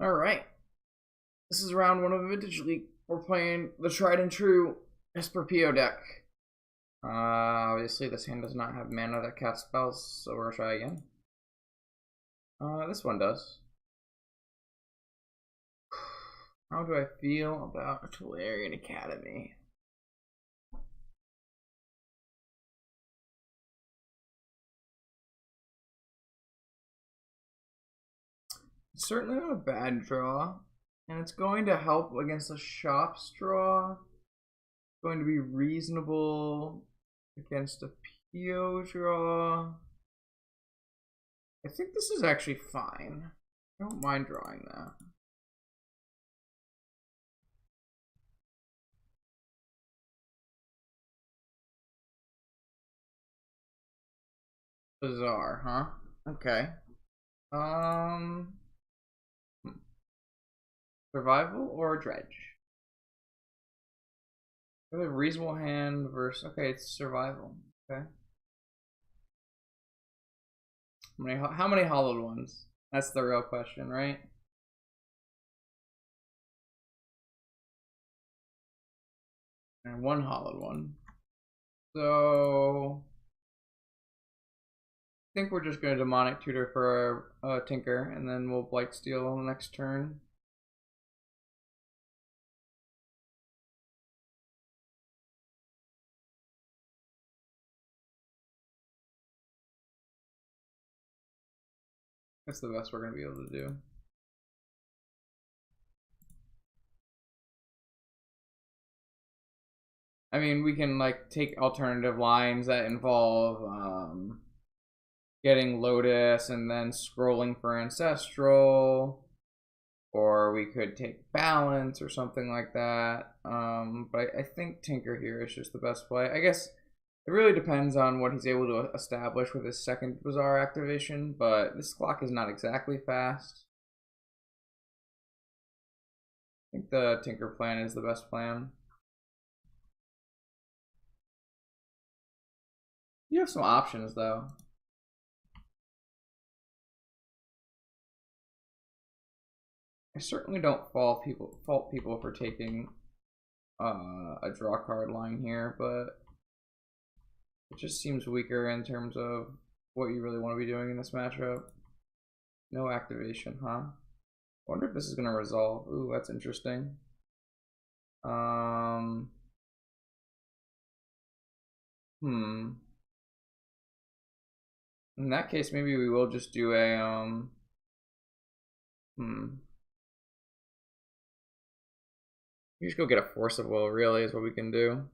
Alright. This is round one of Vintage League. We're playing the tried and true Esper deck. Obviously this hand does not have mana that casts spells, so we're gonna try again. This one does. How do I feel about Tolarian Academy? It's certainly not a bad draw, and it's going to help against a Shop's draw. It's going to be reasonable against a PO draw. I think this is actually fine. I don't mind drawing that. Bizarre, huh? Okay. Survival or dredge? A reasonable hand versus. Okay, it's survival. Okay. How many hollowed ones? That's the real question, right? And one hollowed one. So I think we're just going to Demonic Tutor for our Tinker, and then we'll Blightsteel on the next turn. That's the best we're going to be able to do. I mean, we can like take alternative lines that involve getting Lotus and then scrolling for Ancestral, or we could take Balance or something like that. But I think Tinker here is just the best play. I guess it really depends on what he's able to establish with his second Bazaar activation, but this clock is not exactly fast. I think the Tinker plan is the best plan. You have some options though. I certainly don't fault people for taking a draw card line here, but it just seems weaker in terms of what you really want to be doing in this matchup. No activation, huh? I wonder if this is gonna resolve. Ooh, that's interesting. In that case, maybe we will just do a You just go get a Force of Will, really, is what we can do.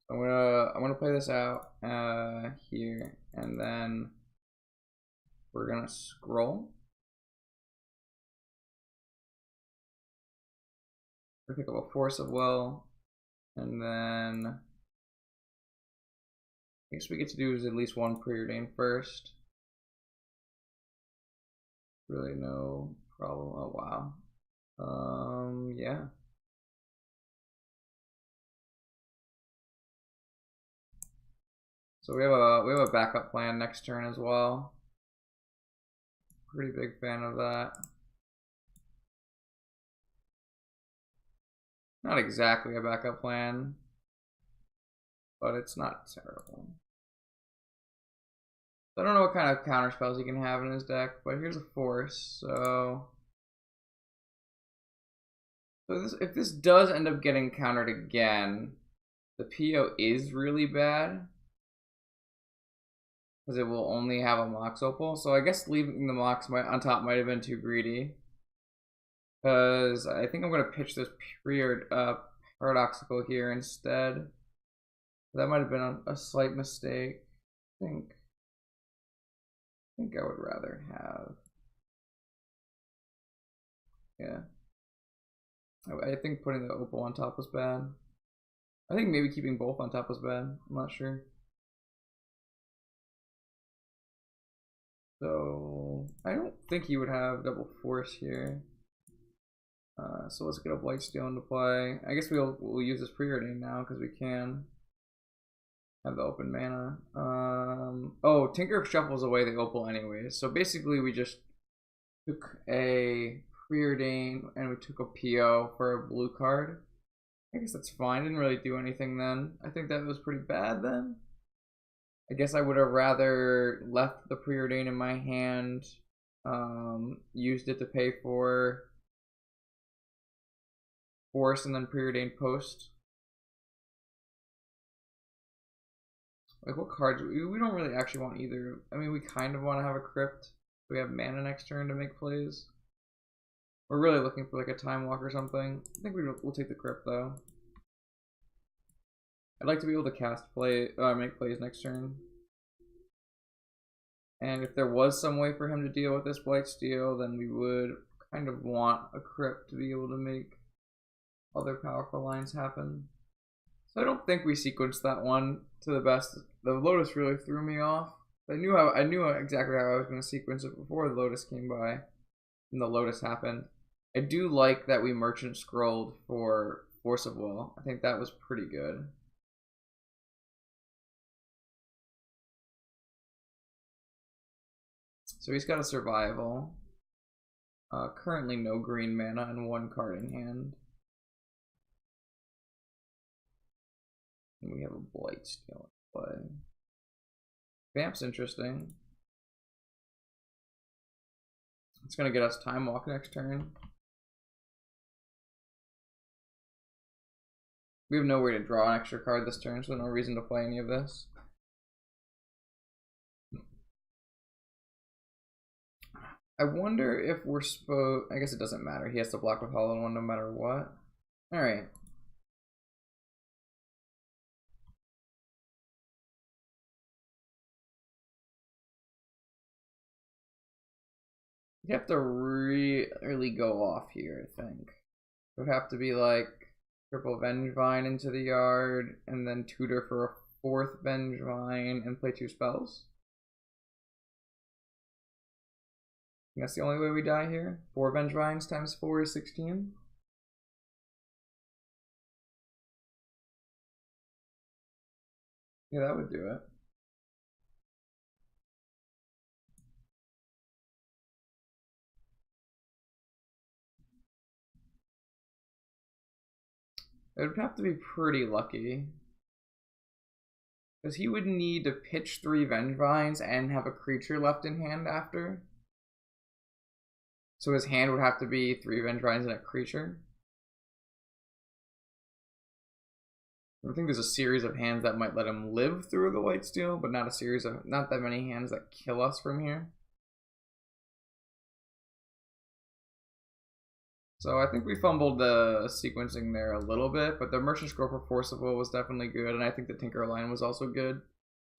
I'm gonna play this out here, and then we're gonna scroll. We're gonna pick up a Force of Will, and then I guess we get to do is at least one preordain first. Really no problem. Oh wow. Yeah. So we have a backup plan next turn as well. Pretty big fan of that. Not exactly a backup plan, but it's not terrible. I don't know what kind of counter spells he can have in his deck, but here's a Force, so if this does end up getting countered again, the PO is really bad, because it will only have a Mox Opal, so I guess leaving the Mox on top might have been too greedy, because I think I'm going to pitch this Paradoxical here instead. That might have been a slight mistake. I think I would rather have, yeah. I think putting the Opal on top was bad. I think maybe keeping both on top was bad. I'm not sure. So I don't think he would have double Force here. So let's get a Blightsteel into play. I guess we'll use this preordain now because we can. Have the open mana. Oh, Tinker shuffles away the opal anyways. So basically we just took a Preordain and we took a PO for a blue card. I guess that's fine. Didn't really do anything then. I think that was pretty bad then. I guess I would have rather left the Preordain in my hand, used it to pay for Force and then Preordain post. Like, what cards? We don't really actually want either. I mean, we kind of want to have a Crypt. We have mana next turn to make plays. We're really looking for like a Time Walk or something. I think we'll take the Crypt though. I'd like to be able to make plays next turn. And if there was some way for him to deal with this Blightsteel, then we would kind of want a Crypt to be able to make other powerful lines happen. So I don't think we sequenced that one to the best. The Lotus really threw me off. I knew exactly how I was going to sequence it before the Lotus came by, and the Lotus happened. I do like that we Merchant Scrolled for Force of Will. I think that was pretty good. So he's got a Survival. Currently no green mana and 1 card in hand. And we have a Blightsteel in play. Vamp's interesting. It's going to get us Time Walk next turn. We have no way to draw an extra card this turn, so no reason to play any of this. I wonder if we're supposed... I guess it doesn't matter. He has to block with Hollow One no matter what. Alright. You have to really go off here, I think. It would have to be like triple Vengevine into the yard, and then tutor for a 4th Vengevine and play 2 spells. That's the only way we die here. 4 Vengevines times 4 is 16. Yeah, that would do it. It would have to be pretty lucky. Because he would need to pitch 3 Vengevines and have a creature left in hand after. So his hand would have to be 3 Vengevines and a creature. I think there's a series of hands that might let him live through the Blightsteel, but not that many hands that kill us from here. So I think we fumbled the sequencing there a little bit, but the Merchant Scroll for Force of Will was definitely good, and I think the Tinker line was also good.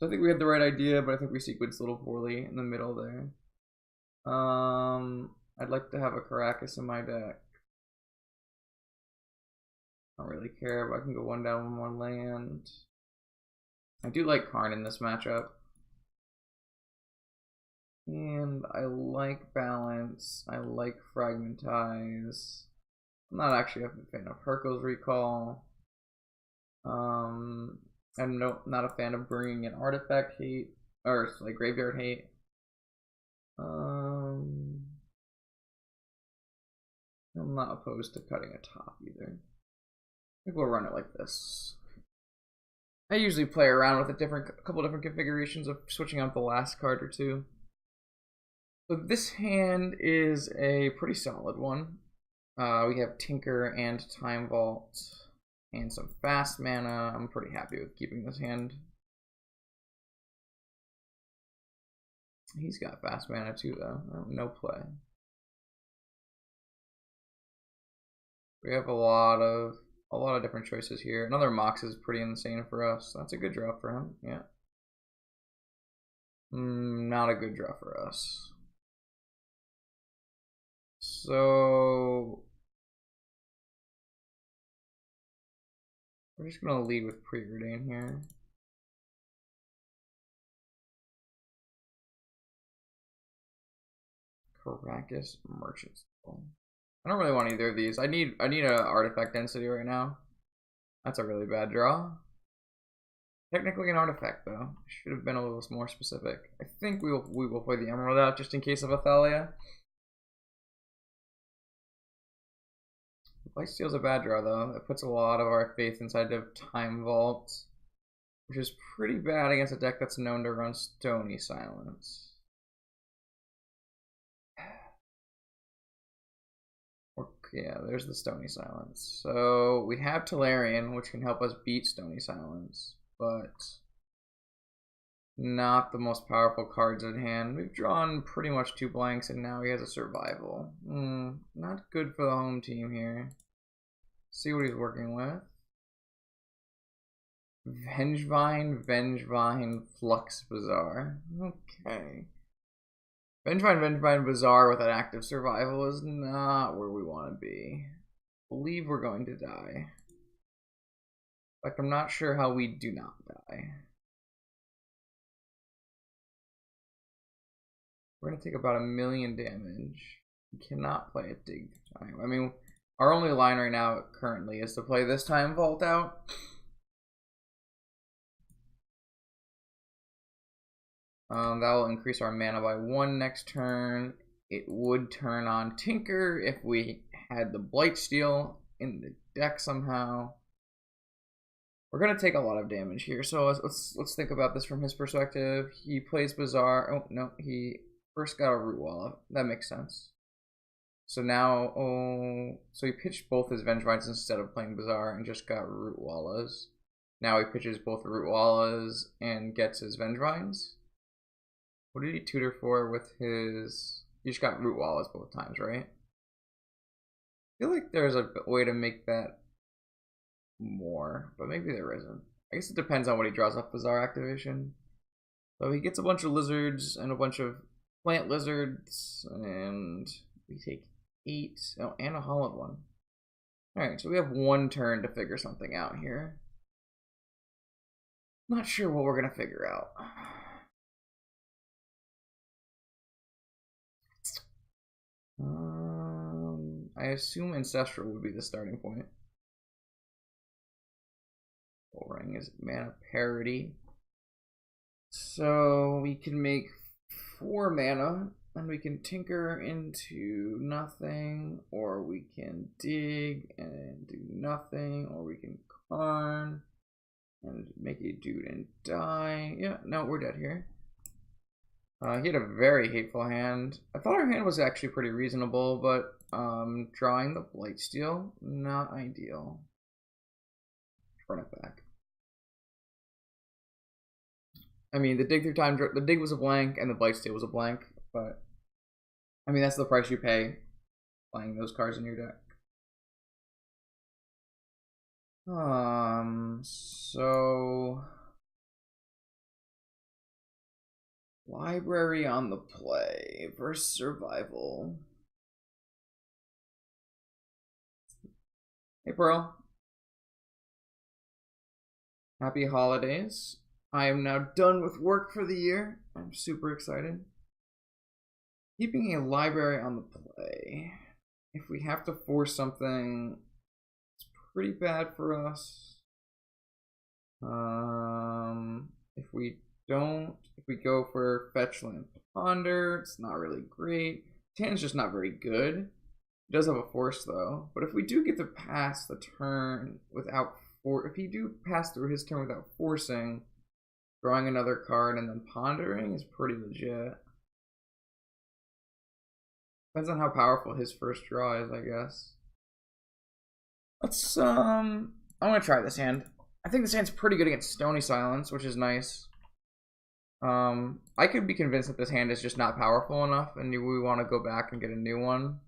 So I think we had the right idea, but I think we sequenced a little poorly in the middle there. I'd like to have a Caracas in my deck. I don't really care, but I can go 1 down, 1 land. I do like Karn in this matchup. And I like Balance. I like Fragmentize. I'm not actually a fan of Hercule's Recall. I'm not a fan of bringing in Artifact Hate, or like Graveyard Hate. I'm not opposed to cutting a top either. I think we'll run it like this. I usually play around with a couple different configurations of switching out the last card or two. So this hand is a pretty solid one. We have Tinker and Time Vault and some fast mana. I'm pretty happy with keeping this hand. He's got fast mana too, though. No play. We have a lot of different choices here. Another Mox is pretty insane for us. That's a good draw for him. Yeah. Not a good draw for us. So we're just gonna lead with Preordain here. Caracas Merchant Scroll. I don't really want either of these. I need a artifact density right now. That's a really bad draw. Technically an artifact, though. Should have been a little more specific. I think we will play the Emerald out just in case of Athalia. Lifesteal's a bad draw, though. It puts a lot of our faith inside of Time Vault, which is pretty bad against a deck that's known to run Stony Silence. Yeah, there's the Stony Silence. So we have Tolarian, which can help us beat Stony Silence, but not the most powerful cards in hand. We've drawn pretty much 2 blanks, and now he has a survival. Not good for the home team here. See what he's working with. Vengevine, Flux Bazaar. Okay. Vengevine Bazaar with an active survival is not where we want to be. I believe we're going to die. Like, I'm not sure how we do not die. We're going to take about 1 million damage. We cannot play a dig time. I mean, our only line right now currently is to play this Time Vault out. That will increase our mana by 1 next turn. It would turn on Tinker if we had the Blightsteel in the deck somehow. We're gonna take a lot of damage here, so let's think about this from his perspective. He plays Bazaar. Oh no, he first got a Root Wall. That makes sense. So now, so he pitched both his Vengevines instead of playing Bazaar and just got Root Wallas. Now he pitches both Root Wallas and gets his Vengevines. What did he tutor for with his... He just got Root Wallas both times, right? I feel like there's a way to make that more, but maybe there isn't. I guess it depends on what he draws off Bazaar activation. So he gets a bunch of lizards and a bunch of plant lizards, and we take 8. Oh, and a hollowed one. Alright, so we have 1 turn to figure something out here. Not sure what we're going to figure out. I assume Ancestral would be the starting point. Ring is mana parity. So we can make 4 mana, and we can tinker into nothing, or we can dig and do nothing, or we can Karn and make a dude and die. Yeah, no, we're dead here. He had a very hateful hand. I thought our hand was actually pretty reasonable, but drawing the Blightsteel, not ideal. Run it back. I mean, the dig through time, the dig was a blank, and the Blightsteel was a blank, but I mean, that's the price you pay playing those cards in your deck. So library on the play versus survival. Hey, Pearl. Happy holidays. I am now done with work for the year. I'm super excited. Keeping a library on the play. If we have to force something, it's pretty bad for us. If we don't, if we go for Fetch Land Ponder, it's not really great. Tan's just not very good. It does have a force though. But if we do get to pass the turn without if you do pass through his turn without forcing, drawing another card and then pondering is pretty legit. Depends on how powerful his first draw is, I guess. Let's I'm gonna try this hand. I think this hand's pretty good against Stony Silence, which is nice. I could be convinced that this hand is just not powerful enough and we want to go back and get a new one.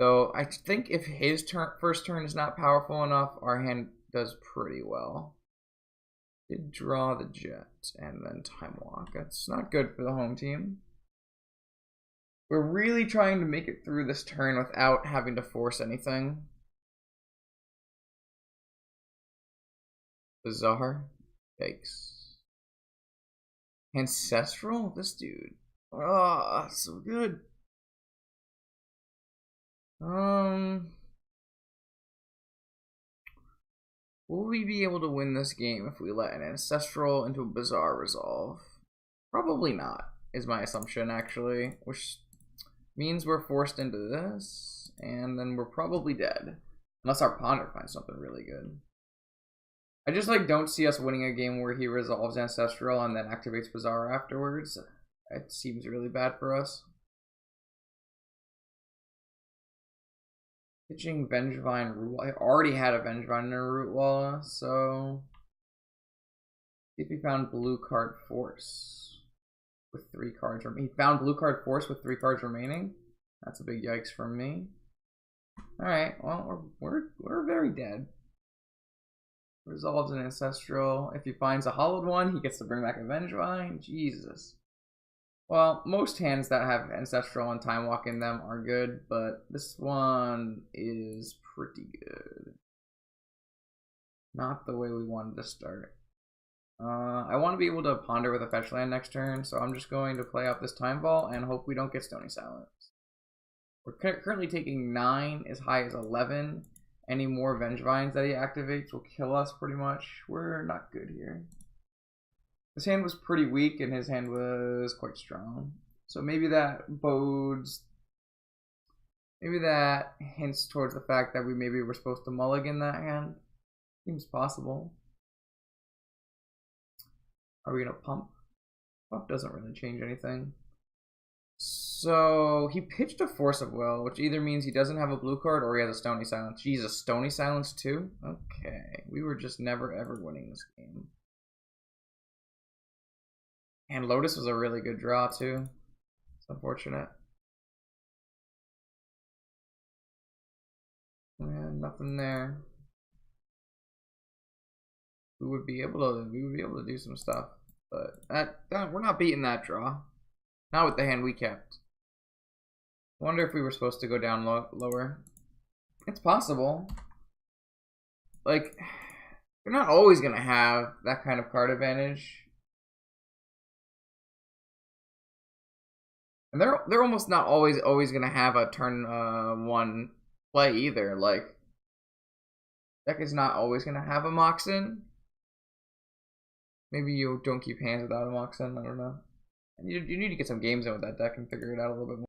So I think if his first turn is not powerful enough, our hand does pretty well. Did draw the Jet and then Time Walk. That's not good for the home team. We're really trying to make it through this turn without having to force anything. Bizarre. Yikes. Ancestral? This dude. Oh, so good. Will we be able to win this game if we let an Ancestral into a Bizarre Resolve? Probably not, is my assumption, actually. Which means we're forced into this, and then we're probably dead. Unless our Ponder finds something really good. I just, like, don't see us winning a game where he resolves Ancestral and then activates Bizarre afterwards. It seems really bad for us. Pitching Vengevine Root Walla. I already had a Vengevine and a Root Walla, so if he found Blue Card Force with 3 cards remaining. He found Blue Card Force with 3 cards remaining. That's a big yikes from me. Alright, well, we're very dead. Resolves an Ancestral. If he finds a hollowed one, he gets to bring back a Vengevine. Jesus. Well, most hands that have Ancestral and Time Walk in them are good, but this one is pretty good. Not the way we wanted to start. I want to be able to ponder with a fetch land next turn, so I'm just going to play out this Time Vault and hope we don't get Stony Silence. We're currently taking 9, as high as 11. Any more Vengevines that he activates will kill us pretty much. We're not good here. His hand was pretty weak and his hand was quite strong. So maybe that bodes... Maybe that hints towards the fact that we maybe were supposed to mulligan that hand. Seems possible. Are we going to pump? Pump doesn't really change anything. So he pitched a Force of Will, which either means he doesn't have a blue card or he has a Stony Silence. Jesus, Stony Silence too? Okay. We were just never ever winning this game. And Lotus was a really good draw too. It's unfortunate. And nothing there. We would be able to do some stuff, but that we're not beating that draw. Not with the hand we kept. Wonder if we were supposed to go down lower. It's possible. Like, they're not always gonna have that kind of card advantage. And they're almost not always gonna have a turn 1 play either. Like, deck is not always gonna have a Moxen. Maybe you don't keep hands without a Moxen, I don't know. You need to get some games in with that deck and figure it out a little bit more.